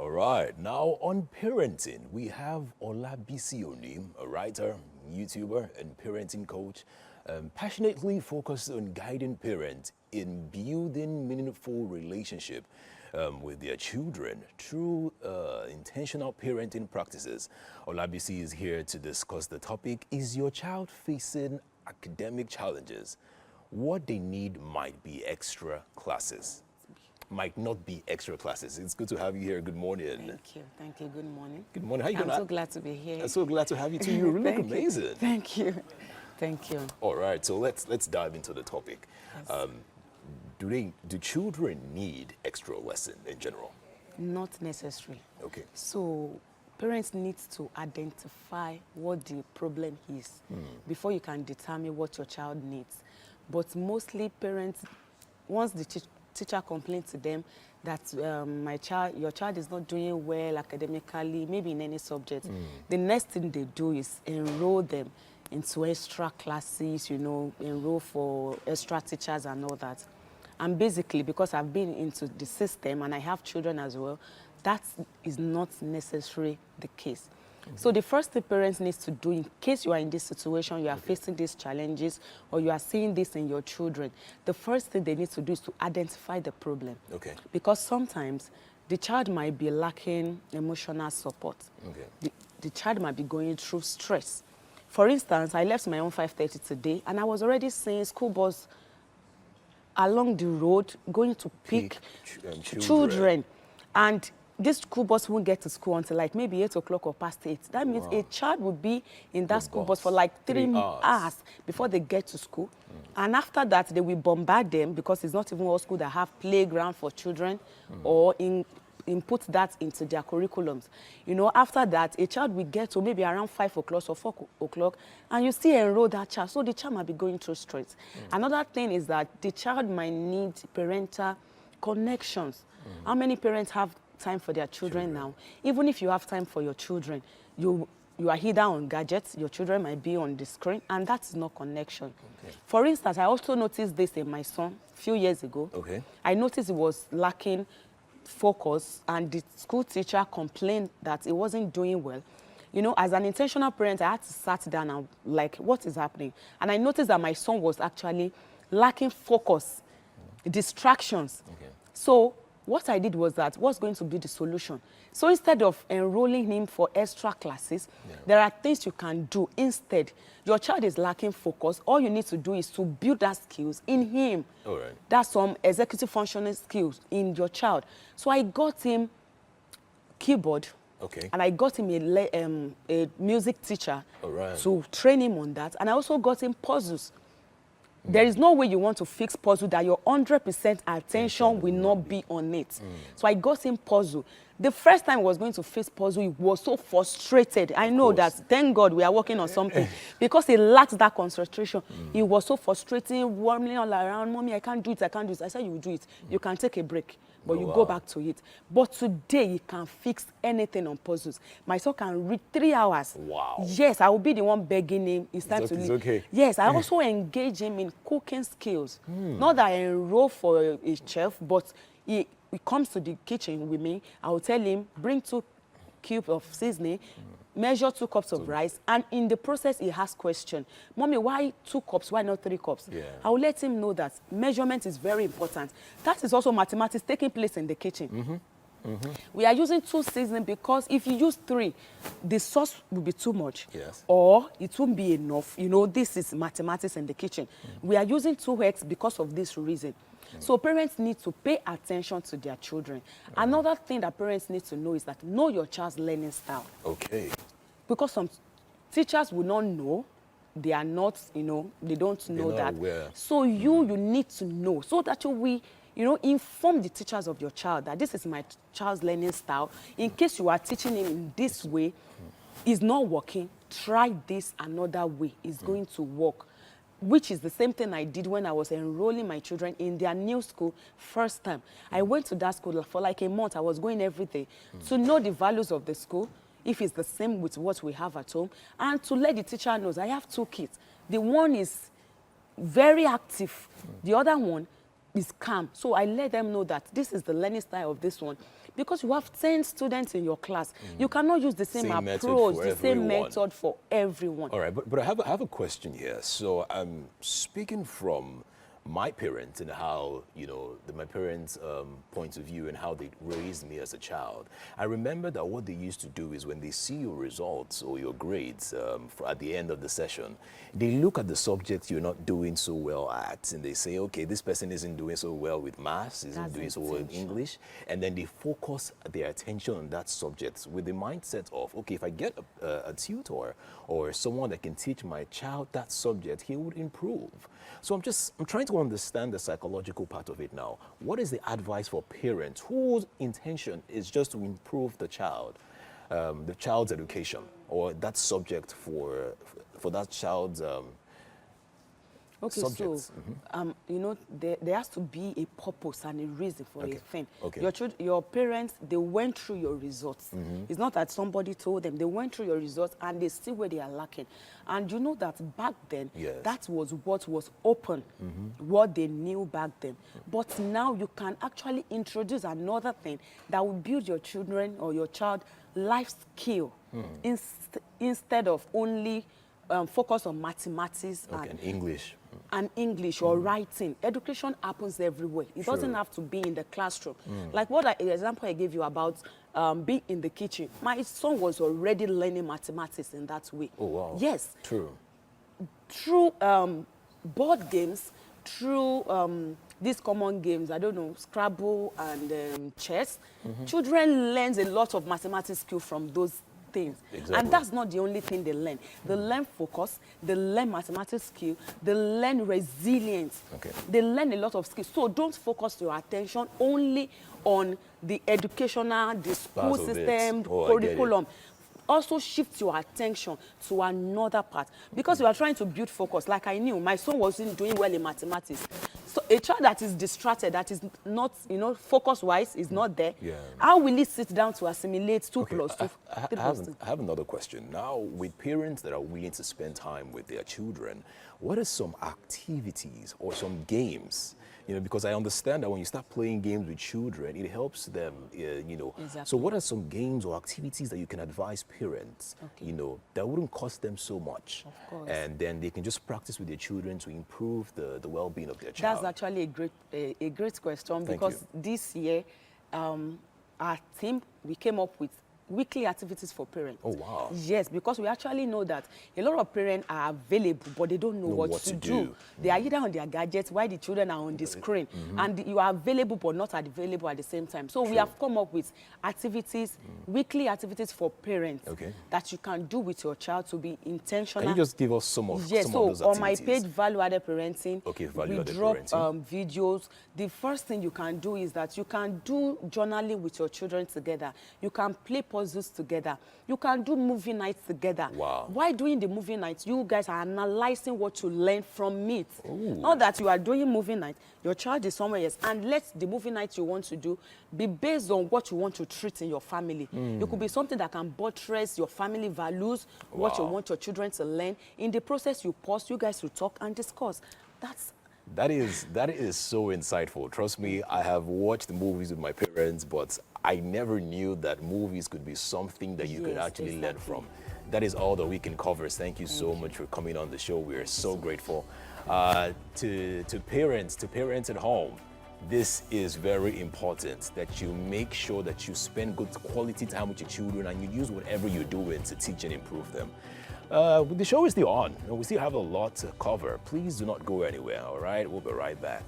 All right, now on parenting, we have Olabisi Oni, a writer, YouTuber, and parenting coach, passionately focused on guiding parents in building meaningful relationship with their children through intentional parenting practices. Olabisi is here to discuss the topic, is your child facing academic challenges? What they need might be extra classes. Might not be extra classes. It's good to have you here. Good morning. Thank you. Thank you. Good morning. Good morning. How you doing? I'm so glad to be here. I'm so glad to have you too. You look amazing. Thank you. Thank you. All right. So let's dive into the topic. Yes. Do children need extra lesson in general? Not necessary. Okay. So parents need to identify what the problem is before you can determine what your child needs. But mostly parents, once the teacher complains to them that your child is not doing well academically, maybe in any subject, the next thing they do is enroll them into extra classes, enroll for extra teachers and all that. And basically, because I've been into the system and I have children as well, that is not necessarily the case. So the first thing parents need to do in case you are in this situation, you are facing these challenges, or you are seeing this in your children, the first thing they need to do is to identify the problem. Okay. Because sometimes the child might be lacking emotional support. Okay. The child might be going through stress. For instance, I left my own 5:30 today, and I was already seeing school bus along the road going to pick children. And this school bus won't get to school until like maybe 8 o'clock or past 8. That means a child will be in that school bus for like 3 hours before they get to school. And after that, they will bombard them because it's not even all school that have playground for children or input that into their curriculums. After that, a child will get to maybe around 5 o'clock or 4 o'clock, and you still enroll that child. So the child might be going through stress. Another thing is that the child might need parental connections. How many parents have time for their children now? Even if you have time for your children, you are either on gadgets, your children might be on the screen, and that's not connection. Okay. For instance, I also noticed this in my son a few years ago. Okay. I noticed he was lacking focus, and the school teacher complained that he wasn't doing well. As an intentional parent, I had to sit down and like, what is happening? And I noticed that my son was actually lacking focus, distractions. Okay. So what I did was that, what's going to be the solution? So instead of enrolling him for extra classes, there are things you can do. Instead, your child is lacking focus. All you need to do is to build that skills in him. All right. That's some executive functioning skills in your child. So I got him keyboard. Okay. And I got him a music teacher to train him on that. And I also got him puzzles. There is no way you want to fix puzzle that your 100% attention will not be on it. So I got him puzzle. The first time I was going to fix puzzle, he was so frustrated. I know that, thank God, we are working on something. Because he lacks that concentration. He was so frustrated, worming all around. Mommy, I can't do it, I can't do it. I said, you will do it. You can take a break, but you go back to it. But today, he can fix anything on puzzles. My son can read 3 hours. Wow. Yes, I will be the one begging him. It's time to leave. Okay. Yes, I also engage him in cooking skills. Not that I enroll for a chef, but he comes to the kitchen with me. I will tell him, bring 2 cubes of seasoning, measure 2 cups of rice, and in the process, he has question. Mommy, why 2 cups? Why not 3 cups? Yeah. I will let him know that measurement is very important. That is also mathematics taking place in the kitchen. We are using 2 seasoning because if you use 3, the sauce will be too much. Yes. Or it won't be enough. This is mathematics in the kitchen. We are using 2 eggs because of this reason. So parents need to pay attention to their children. Another thing that parents need to know is that know your child's learning style. Okay. Because some teachers will not know. They are not, they don't know that. Aware. So you need to know so that you will, inform the teachers of your child that this is my child's learning style. In case you are teaching him in this way, it's not working, try this another way. It's going to work. Which is the same thing I did when I was enrolling my children in their new school first time. I went to that school for like a month. I was going every day to know the values of the school, if it's the same with what we have at home, and to let the teacher know I have 2 kids. The one is very active. The other one is calm. So I let them know that this is the learning style of this one. because you have 10 students in your class. You cannot use the same method approach, for the same everyone. method for everyone. All right, but I have a question here. So I'm speaking from my parents and how, my parents' point of view and how they raised me as a child. I remember that what they used to do is when they see your results or your grades at the end of the session, they look at the subjects you're not doing so well at, and they say, okay, this person isn't doing so well with maths, isn't That's doing so well in intention. English, and then they focus their attention on that subject with the mindset of, okay, if I get a tutor or someone that can teach my child that subject, he would improve. So I'm trying to understand the psychological part of it now. What is the advice for parents whose intention is just to improve the child's education or that subject for that child's Okay, subjects? so, there has to be a purpose and a reason for a thing. Okay. Your parents, they went through your results. It's not that somebody told them. They went through your results and they see where they are lacking. And you know that back then, Yes. that was what was open, what they knew back then. But now you can actually introduce another thing that will build your children or your child life skill instead of only focus on mathematics And English. and English or writing. Education happens everywhere. It doesn't have to be in the classroom. Like the example I gave you about being in the kitchen. My son was already learning mathematics in that way. Oh, wow. Yes. True. Through board games, through these common games, I don't know, Scrabble and chess, children learn a lot of mathematics skill from those things. Exactly. And that's not the only thing they learn. They learn focus, they learn mathematical skill, they learn resilience. Okay. They learn a lot of skills. So don't focus your attention only on the educational, the school Part of it. system, Oh, I get it. curriculum. Also shift your attention to another part because you are trying to build focus. Like I knew, my son wasn't doing well in mathematics. So a child that is distracted, that is not, focus-wise, is not there. Yeah. How will he sit down to assimilate 2 plus 2? I 3 plus 2? have another question. Now, with parents that are willing to spend time with their children, what are some activities or some games? Because I understand that when you start playing games with children, it helps them, Exactly. So what are some games or activities that you can advise parents, that wouldn't cost them so much? Of course. And then they can just practice with their children to improve the well-being of their child. That's actually a great question Thank because you. this year, our team, we came up with weekly activities for parents. Oh, wow. Yes, because we actually know that a lot of parents are available, but they don't know what to do. They are either on their gadgets while the children are on the screen. And you are available, but not available at the same time. So we have come up with activities, weekly activities for parents that you can do with your child to be intentional. Can you just give us some of Yes, some so of those activities? on my page, Value-Added Parenting, Okay, we Value-Added drop Parenting. videos. The first thing you can do is that you can do journaling with your children together. You can play puzzles together. You can do movie nights together. Wow. While doing the movie nights, you guys are analyzing what you learn from it. Ooh. Not that you are doing movie night, your child is somewhere else, and let the movie night you want to do be based on what you want to treat in your family. It could be something that can buttress your family values, what you Wow. want your children to learn. In the process, you pause, you guys will talk and discuss. That is so insightful. Trust me, I have watched movies with my parents, but I never knew that movies could be something that you could Yes, actually learn exactly. from. That is all that we can cover. Thank you so much for coming on the show. We are so grateful. To parents at home, this is very important that you make sure that you spend good quality time with your children and you use whatever you're doing to teach and improve them. The show is still on, and we still have a lot to cover. Please do not go anywhere, all right? We'll be right back.